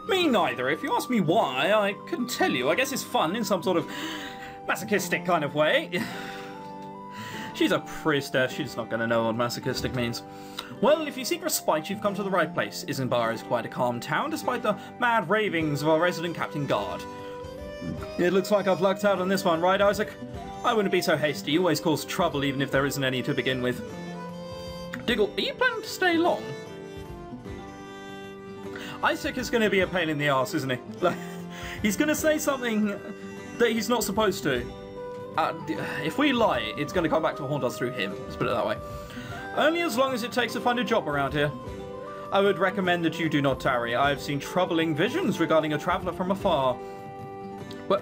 Me neither. If you ask me why, I couldn't tell you. I guess it's fun in some sort of masochistic kind of way. She's a priestess. She's not going to know what masochistic means. Well, if you seek respite, you've come to the right place. Eisenbar is quite a calm town, despite the mad ravings of our resident Captain Guard. It looks like I've lucked out on this one, right, Isaac? I wouldn't be so hasty. You always cause trouble, even if there isn't any to begin with. Diggle, are you planning to stay long? Isaac is going to be a pain in the arse, isn't he? Like, he's going to say something that he's not supposed to. If we lie, it's going to come back to haunt us through him. Let's put it that way. Only as long as it takes to find a job around here. I would recommend that you do not tarry. I have seen troubling visions regarding a traveller from afar. But,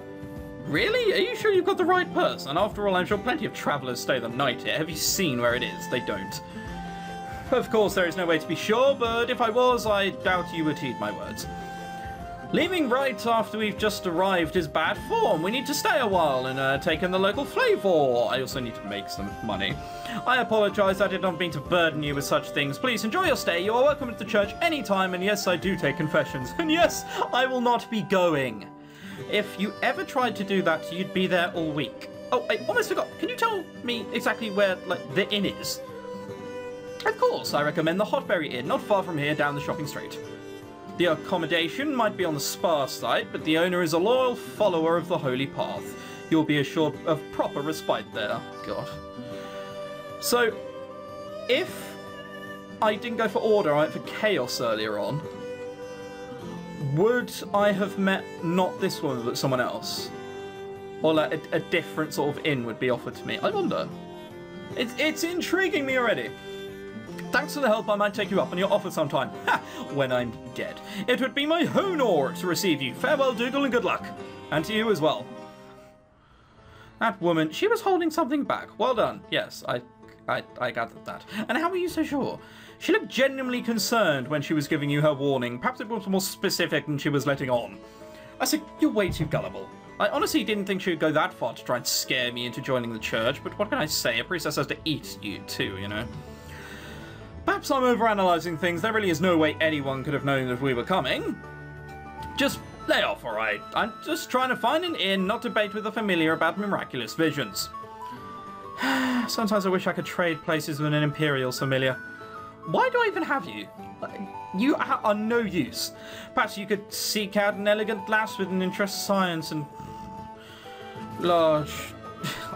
really? Are you sure you've got the right person? After all, I'm sure plenty of travellers stay the night here. Have you seen where it is? They don't. Of course, there is no way to be sure, but if I was, I doubt you would heed my words. Leaving right after we've just arrived is bad form. We need to stay a while and take in the local flavour. I also need to make some money. I apologise, I did not mean to burden you with such things. Please enjoy your stay. You are welcome at the church anytime, and yes, I do take confessions. And yes, I will not be going. If you ever tried to do that, you'd be there all week. Oh, I almost forgot. Can you tell me exactly where, like, the inn is? Of course, I recommend the Hotberry Inn, not far from here, down the shopping street. The accommodation might be on the sparse side, but the owner is a loyal follower of the Holy Path. You'll be assured of proper respite there. God. So, if I didn't go for order, I went for chaos earlier on, would I have met not this one, but someone else? Or like a different sort of inn would be offered to me? I wonder. It's intriguing me already. Thanks for the help. I might take you up on your offer sometime. Ha! When I'm dead. It would be my honor to receive you. Farewell, Dougal, and good luck. And to you as well. That woman, she was holding something back. Well done. Yes, I gathered that. And how were you so sure? She looked genuinely concerned when she was giving you her warning. Perhaps it was more specific than she was letting on. I said, you're way too gullible. I honestly didn't think she would go that far to try and scare me into joining the church, but what can I say? A priestess has to eat you too, you know? Perhaps I'm overanalyzing things. There really is no way anyone could have known that we were coming. Just lay off, alright? I'm just trying to find an inn, not debate with a familiar about miraculous visions. Sometimes I wish I could trade places with an Imperial familiar. Why do I even have you? You are no use. Perhaps you could seek out an elegant lass with an interest in science and... large...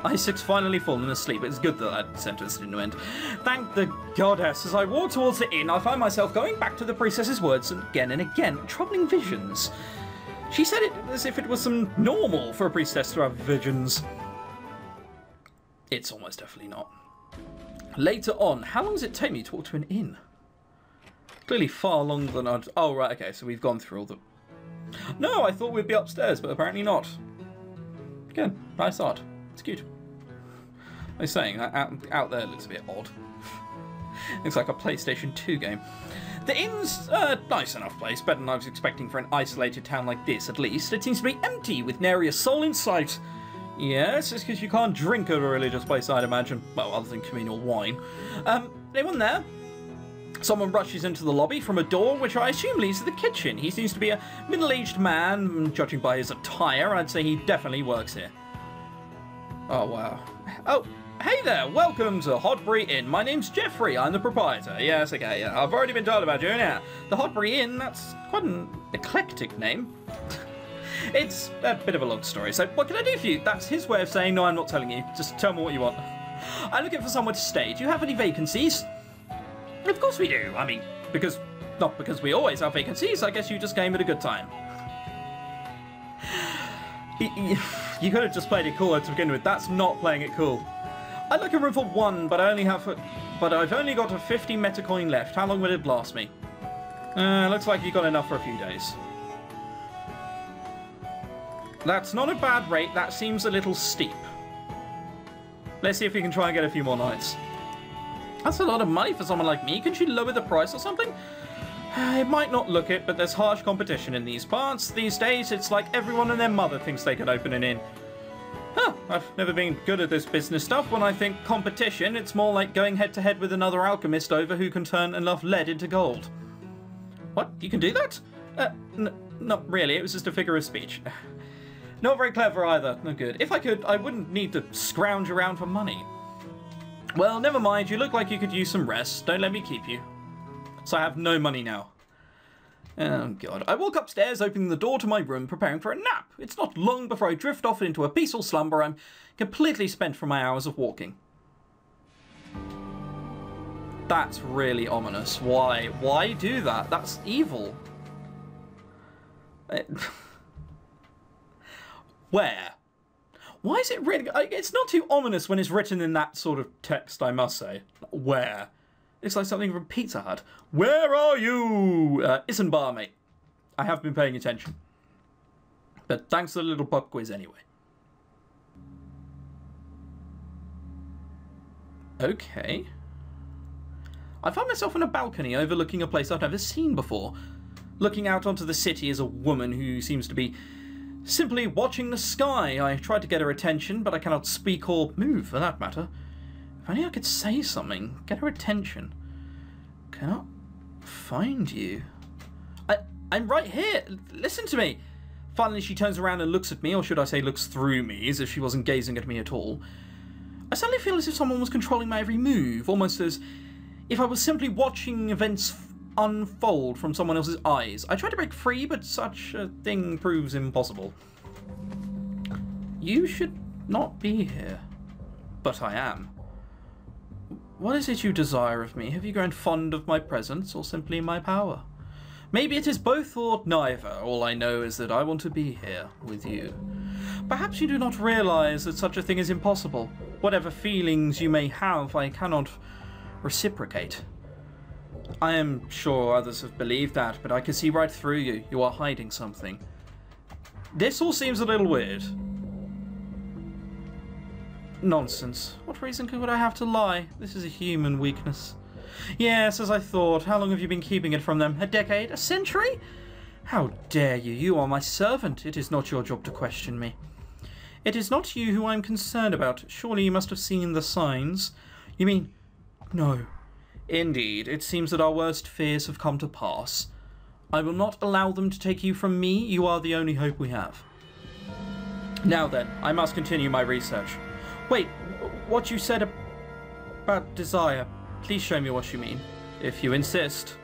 Isaac's finally fallen asleep. It's good that that sentence didn't end. Thank the goddess. As I walk towards the inn, I find myself going back to the priestess's words again and again. Troubling visions. She said it as if it was some normal for a priestess to have visions. It's almost definitely not. Later on, how long does it take me to walk to an inn? Clearly far longer than I'd... Oh, right, okay, so we've gone through all the... No, I thought we'd be upstairs, but apparently not. Again, nice art. It's cute. I was saying, out there looks a bit odd. Looks like a PlayStation 2 game. The inn's a nice enough place, better than I was expecting for an isolated town like this, at least. It seems to be empty, with nary a soul in sight. Yes, it's because you can't drink at a religious place, I'd imagine. Well, other than communal wine. Anyone there? Someone rushes into the lobby from a door, which I assume leads to the kitchen. He seems to be a middle-aged man, judging by his attire. I'd say he definitely works here. Oh, wow. Oh, hey there. Welcome to Hotberry Inn. My name's Jeffrey. I'm the proprietor. Yes, okay, yeah. I've already been told about you, yeah. The Hotberry Inn, that's quite an eclectic name. It's a bit of a long story, so what can I do for you? That's his way of saying, no, I'm not telling you. Just tell me what you want. I'm looking for somewhere to stay. Do you have any vacancies? Of course we do. I mean, not because we always have vacancies. I guess you just came at a good time. You could have just played it cool to begin with. That's not playing it cool. I'd like a room for one, but I've only got a 50 metacoin left. How long would it last me? Looks like you got enough for a few days. That's not a bad rate. That seems a little steep. Let's see if we can try and get a few more nights. That's a lot of money for someone like me. Could you lower the price or something? It might not look it, but there's harsh competition in these parts. These days, it's like everyone and their mother thinks they can open an inn. Huh, I've never been good at this business stuff. When I think competition, it's more like going head-to-head with another alchemist over who can turn enough lead into gold. What? You can do that? Not really, it was just a figure of speech. Not very clever either, no good. If I could, I wouldn't need to scrounge around for money. Well, never mind, you look like you could use some rest. Don't let me keep you. So I have no money now. Oh god. I walk upstairs, opening the door to my room, preparing for a nap. It's not long before I drift off into a peaceful slumber. I'm completely spent from my hours of walking. That's really ominous. Why? Why do that? That's evil. Where? Why is it written? It's not too ominous when it's written in that sort of text, I must say. Where? It's like something from Pizza Hut. Where are you? Eisenbar, mate. I have been paying attention. But thanks for the little pub quiz anyway. Okay. I find myself on a balcony overlooking a place I've never seen before. Looking out onto the city is a woman who seems to be simply watching the sky. I tried to get her attention, but I cannot speak or move, for that matter. If only I could say something, get her attention. Cannot find you. I'm right here. Listen to me. Finally, she turns around and looks at me, or should I say looks through me, as if she wasn't gazing at me at all. I suddenly feel as if someone was controlling my every move, almost as if I was simply watching events unfold from someone else's eyes. I try to break free, but such a thing proves impossible. You should not be here. But I am. What is it you desire of me? Have you grown fond of my presence, or simply my power? Maybe it is both or neither. All I know is that I want to be here with you. Perhaps you do not realize that such a thing is impossible. Whatever feelings you may have, I cannot reciprocate. I am sure others have believed that, but I can see right through you. You are hiding something. This all seems a little weird. Nonsense. What reason could I have to lie? This is a human weakness. Yes, as I thought. How long have you been keeping it from them? A decade? A century? How dare you? You are my servant. It is not your job to question me. It is not you who I am concerned about. Surely you must have seen the signs. You mean... No. Indeed, it seems that our worst fears have come to pass. I will not allow them to take you from me. You are the only hope we have. Now then, I must continue my research. Wait, what you said about desire, please show me what you mean, if you insist.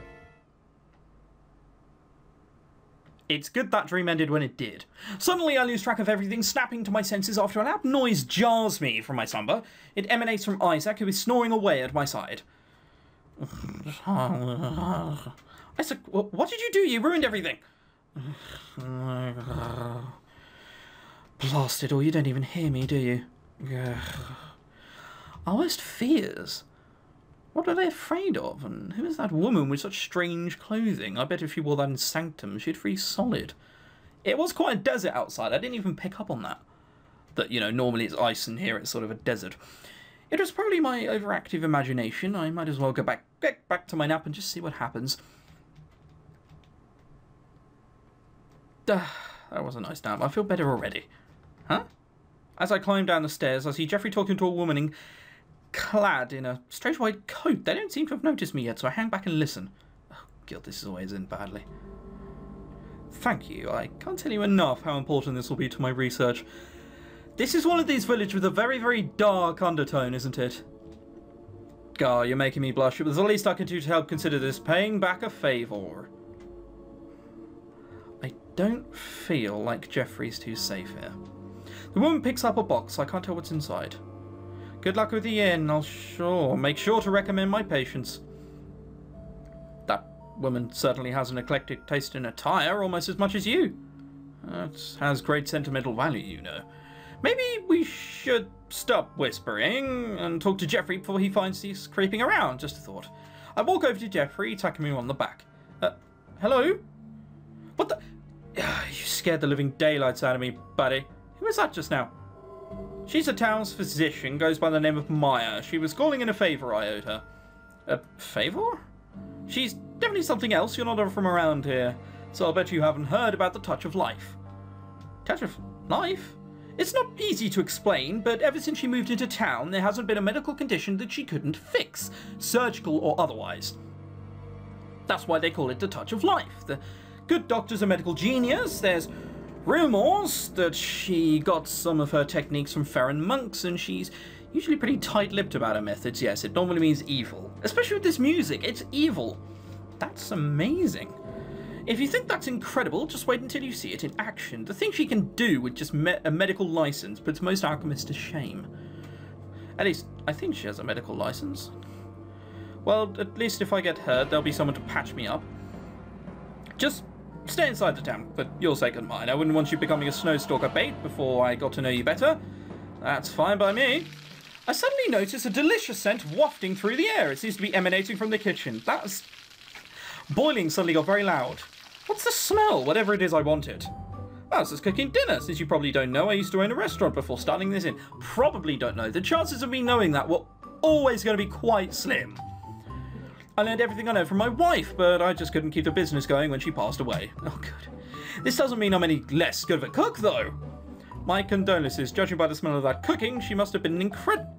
It's good that dream ended when it did. Suddenly I lose track of everything, snapping to my senses after a loud noise jars me from my slumber. It emanates from Isaac, who is snoring away at my side. Isaac, what did you do? You ruined everything. Blast it all, you don't even hear me, do you? Our worst fears? What are they afraid of? And who is that woman with such strange clothing? I bet if she wore that in Sanctum, she'd freeze solid. It was quite a desert outside. I didn't even pick up on that. That, you know, normally it's ice and here it's sort of a desert. It was probably my overactive imagination. I might as well get back to my nap and just see what happens. That was a nice nap. I feel better already. Huh? As I climb down the stairs, I see Jeffrey talking to a woman clad in a strange white coat. They don't seem to have noticed me yet, so I hang back and listen. Oh, God, this is always in badly. Thank you. I can't tell you enough how important this will be to my research. This is one of these villages with a very, very dark undertone, isn't it? God, you're making me blush. It was the least I could do to help consider this paying back a favour. I don't feel like Jeffrey's too safe here. The woman picks up a box. I can't tell what's inside. Good luck with the inn. I'll make sure to recommend my patients. That woman certainly has an eclectic taste in attire, almost as much as you. That has great sentimental value, you know. Maybe we should stop whispering and talk to Jeffrey before he finds he's creeping around. Just a thought. I walk over to Jeffrey, tapping him on the back. Hello? What the... You scared the living daylights out of me, buddy. Who was that just now? She's a town's physician, goes by the name of Maya. She was calling in a favour I owed her. A favour? She's definitely something else. You're not from around here, so I'll bet you haven't heard about the Touch of Life. Touch of Life? It's not easy to explain, but ever since she moved into town, there hasn't been a medical condition that she couldn't fix, surgical or otherwise. That's why they call it the Touch of Life. The good doctor's a medical genius. There's rumours that she got some of her techniques from Farron monks, and she's usually pretty tight-lipped about her methods. Yes, it normally means evil. Especially with this music, it's evil. That's amazing. If you think that's incredible, just wait until you see it in action. The thing she can do with just a medical license puts most alchemists to shame. At least, I think she has a medical license. Well, at least if I get hurt, there'll be someone to patch me up. Just stay inside the town, for your sake and mine. I wouldn't want you becoming a snowstalker bait before I got to know you better. That's fine by me. I suddenly notice a delicious scent wafting through the air. It seems to be emanating from the kitchen. That's... Boiling suddenly got very loud. What's the smell? Whatever it is, I want it. Oh, it's just cooking dinner. Since you probably don't know, I used to own a restaurant before starting this in. Probably don't know. The chances of me knowing that were always going to be quite slim. I learned everything I know from my wife, but I just couldn't keep the business going when she passed away. Oh, good. This doesn't mean I'm any less good of a cook, though. My condolences. Judging by the smell of that cooking, she must have been incredible.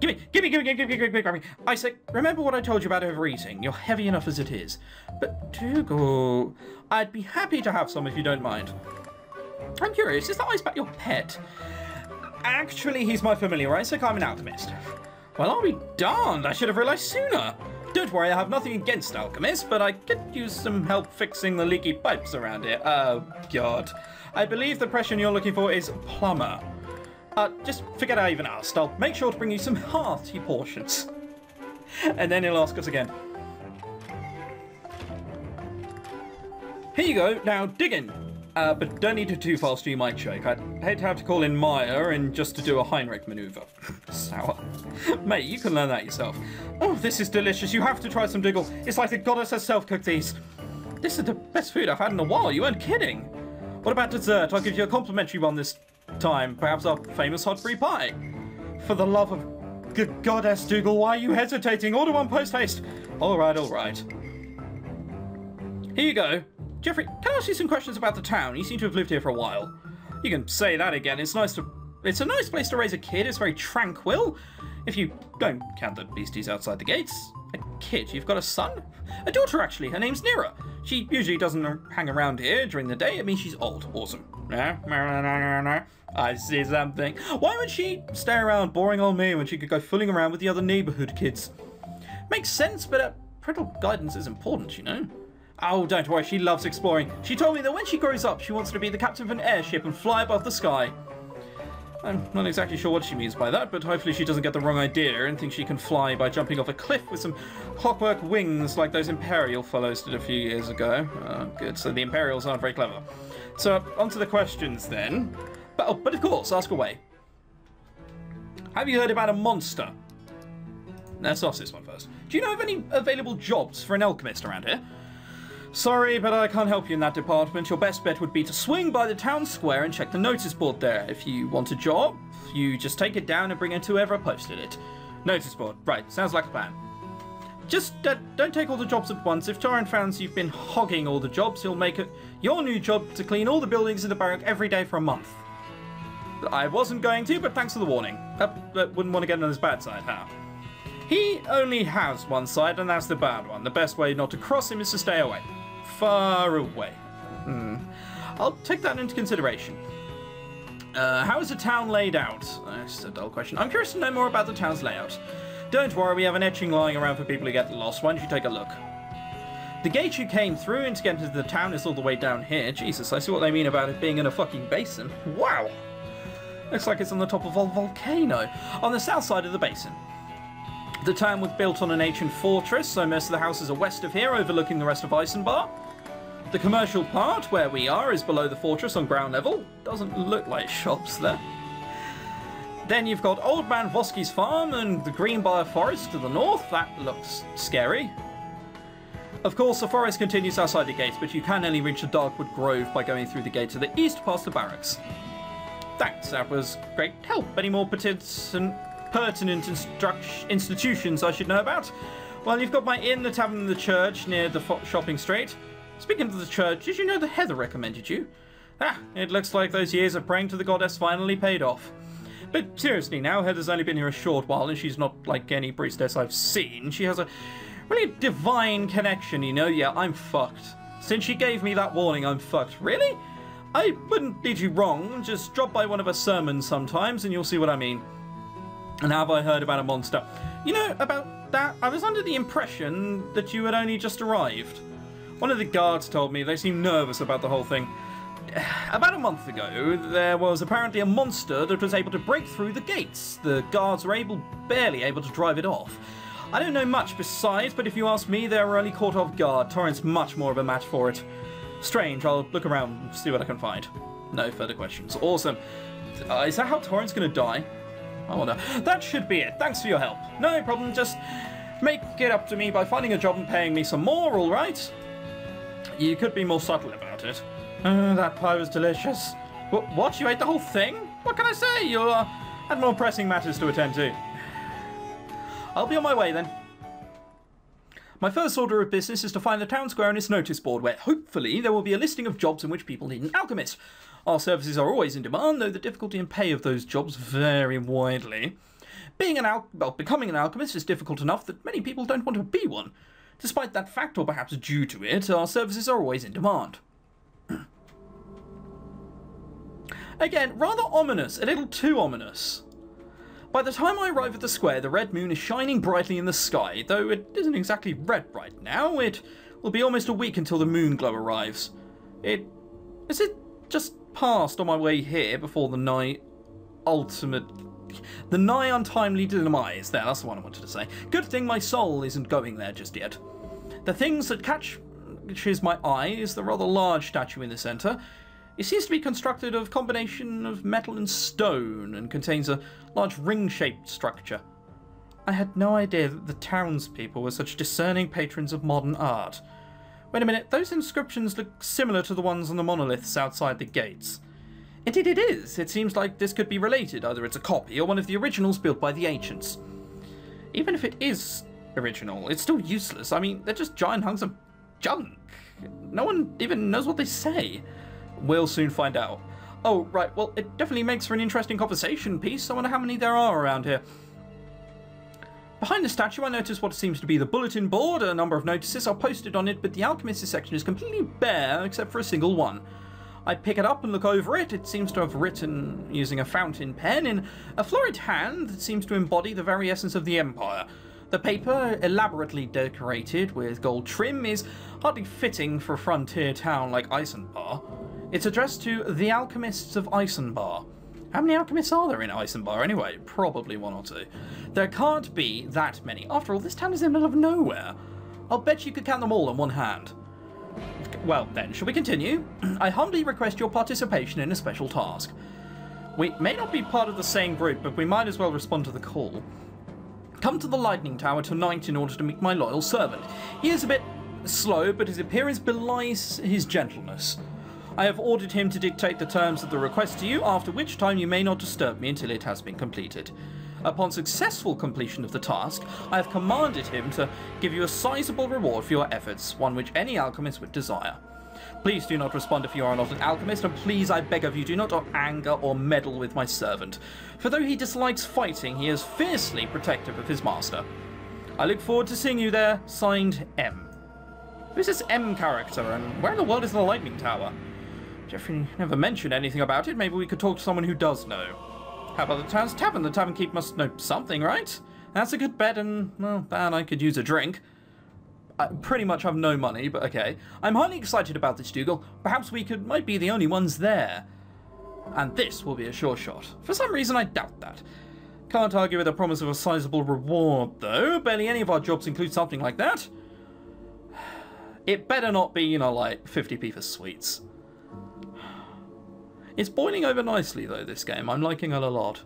Give me. Isaac, remember what I told you about overeating. You're heavy enough as it is. But Dougal, I'd be happy to have some if you don't mind. I'm curious, is that Icebound your pet? Actually, he's my familiar, Isaac. I'm an alchemist. Well, I'll be darned. I should have realized sooner. Don't worry, I have nothing against alchemists, but I could use some help fixing the leaky pipes around here. Oh, God. I believe the impression you're looking for is plumber. Just forget I even asked. I'll make sure to bring you some hearty portions. And then he'll ask us again. Here you go. Now dig in. But don't eat it too fast or you might choke. I'd hate to have to call in Maya and just to do a Heinrich maneuver. Sour. Mate, you can learn that yourself. Oh, this is delicious. You have to try some Dougal. It's like the goddess herself cooked these. This is the best food I've had in a while. You weren't kidding. What about dessert? I'll give you a complimentary one this time. Perhaps our famous hot brie pie. For the love of good goddess, Dougal, why are you hesitating? Order one post-haste. All right. Here you go. Jeffrey, can I ask you some questions about the town? You seem to have lived here for a while. You can say that again. It's a nice place to raise a kid. It's very tranquil. If you don't count the beasties outside the gates. A kid? You've got a son? A daughter, actually. Her name's Nira. She usually doesn't hang around here during the day. It means she's old. Awesome. I see something. Why would she stay around boring old me when she could go fooling around with the other neighborhood kids? Makes sense, but parental guidance is important, you know? Oh, don't worry. She loves exploring. She told me that when she grows up, she wants to be the captain of an airship and fly above the sky. I'm not exactly sure what she means by that, but hopefully she doesn't get the wrong idea and thinks she can fly by jumping off a cliff with some clockwork wings like those Imperial fellows did a few years ago. Oh, good. So the Imperials aren't very clever. So, on to the questions then. But of course, ask away. Have you heard about a monster? Let's ask this one first. Do you know of any available jobs for an alchemist around here? Sorry, but I can't help you in that department. Your best bet would be to swing by the town square and check the notice board there. If you want a job, you just take it down and bring it to whoever posted it. Notice board. Right, sounds like a plan. Just don't take all the jobs at once. If Torrin founds you've been hogging all the jobs, he'll make it your new job to clean all the buildings in the barrack every day for a month. I wasn't going to, but thanks for the warning. Wouldn't want to get on his bad side, huh? He only has one side, and that's the bad one. The best way not to cross him is to stay away. Far away. I'll take that into consideration. How is the town laid out? That's a dull question. I'm curious to know more about the town's layout. Don't worry, we have an etching lying around for people who get lost. Why don't you take a look? The gate you came through and to get into the town is all the way down here. Jesus, I see what they mean about it being in a fucking basin. Wow! Looks like it's on the top of a volcano. On the south side of the basin. The town was built on an ancient fortress, so most of the houses are west of here, overlooking the rest of Eisenbar. The commercial part, where we are, is below the fortress on ground level. Doesn't look like shops there. Then you've got Old Man Vosky's farm and the Greenbrier Forest to the north. That looks scary. Of course, the forest continues outside the gates, but you can only reach the Darkwood Grove by going through the gate to the east past the barracks. Thanks, that was great help. Any more pertinent institutions I should know about? Well, you've got my inn, the tavern, and the church near the shopping street. Speaking of the church, did you know that Heather recommended you? It looks like those years of praying to the goddess finally paid off. But seriously now, Heather's only been here a short while and she's not like any priestess I've seen. She has a really divine connection, you know? Yeah, I'm fucked. Since she gave me that warning, I'm fucked. Really? I wouldn't lead you wrong. Just drop by one of her sermons sometimes and you'll see what I mean. And have I heard about a monster? You know, about that, I was under the impression that you had only just arrived. One of the guards told me they seemed nervous about the whole thing. About a month ago, there was apparently a monster that was able to break through the gates. The guards were barely able to drive it off. I don't know much besides, but if you ask me, they were only caught off guard. Torrent's much more of a match for it. Strange, I'll look around and see what I can find. No further questions. Awesome. Is that how Torrent's gonna die? I wonder. That should be it. Thanks for your help. No problem, just make it up to me by finding a job and paying me some more, alright? You could be more subtle about it. That pie was delicious. What? You ate the whole thing? What can I say? You had more pressing matters to attend to. I'll be on my way then. My first order of business is to find the town square and its notice board, where hopefully there will be a listing of jobs in which people need an alchemist. Our services are always in demand, though the difficulty and pay of those jobs vary widely. Becoming an alchemist is difficult enough that many people don't want to be one. Despite that fact, or perhaps due to it, our services are always in demand. Again, rather ominous, a little too ominous. By the time I arrive at the square, the red moon is shining brightly in the sky, though it isn't exactly red right now. It will be almost a week until the moon glow arrives. Is it just passed on my way here before the nigh untimely demise? That's the one I wanted to say. Good thing my soul isn't going there just yet. The things that catches my eye is the rather large statue in the centre. It seems to be constructed of a combination of metal and stone and contains a large ring-shaped structure. I had no idea that the townspeople were such discerning patrons of modern art. Wait a minute, those inscriptions look similar to the ones on the monoliths outside the gates. Indeed it is. It seems like this could be related. Either it's a copy or one of the originals built by the ancients. Even if it is original, it's still useless. I mean, they're just giant hunks of junk. No one even knows what they say. We'll soon find out. Oh, right, well, it definitely makes for an interesting conversation piece. I wonder how many there are around here. Behind the statue, I notice what seems to be the bulletin board. A number of notices are posted on it, but the alchemist's section is completely bare, except for a single one. I pick it up and look over it. It seems to have written using a fountain pen in a florid hand that seems to embody the very essence of the Empire. The paper, elaborately decorated with gold trim, is hardly fitting for a frontier town like Eisenbar. It's addressed to the alchemists of Eisenbar. How many alchemists are there in Eisenbar anyway? Probably one or two. There can't be that many. After all, this town is in the middle of nowhere. I'll bet you could count them all on one hand. Well then, shall we continue? I humbly request your participation in a special task. We may not be part of the same group, but we might as well respond to the call. Come to the Lightning Tower tonight in order to meet my loyal servant. He is a bit slow, but his appearance belies his gentleness. I have ordered him to dictate the terms of the request to you, after which time you may not disturb me until it has been completed. Upon successful completion of the task, I have commanded him to give you a sizable reward for your efforts, one which any alchemist would desire. Please do not respond if you are not an alchemist, and please, I beg of you, do not anger or meddle with my servant. For though he dislikes fighting, he is fiercely protective of his master. I look forward to seeing you there. Signed, M. Who's this M character, and where in the world is the Lightning Tower? Jeffrey never mentioned anything about it. Maybe we could talk to someone who does know. How about the town's tavern? The tavern keep must know something, right? That's a good bet, and, well, bad I could use a drink. I pretty much have no money, but okay. I'm highly excited about this, Dougal. Perhaps we might be the only ones there. And this will be a sure shot. For some reason, I doubt that. Can't argue with the promise of a sizable reward, though. Barely any of our jobs include something like that. It better not be, you know, like 50p for sweets. It's boiling over nicely, though, this game. I'm liking it a lot.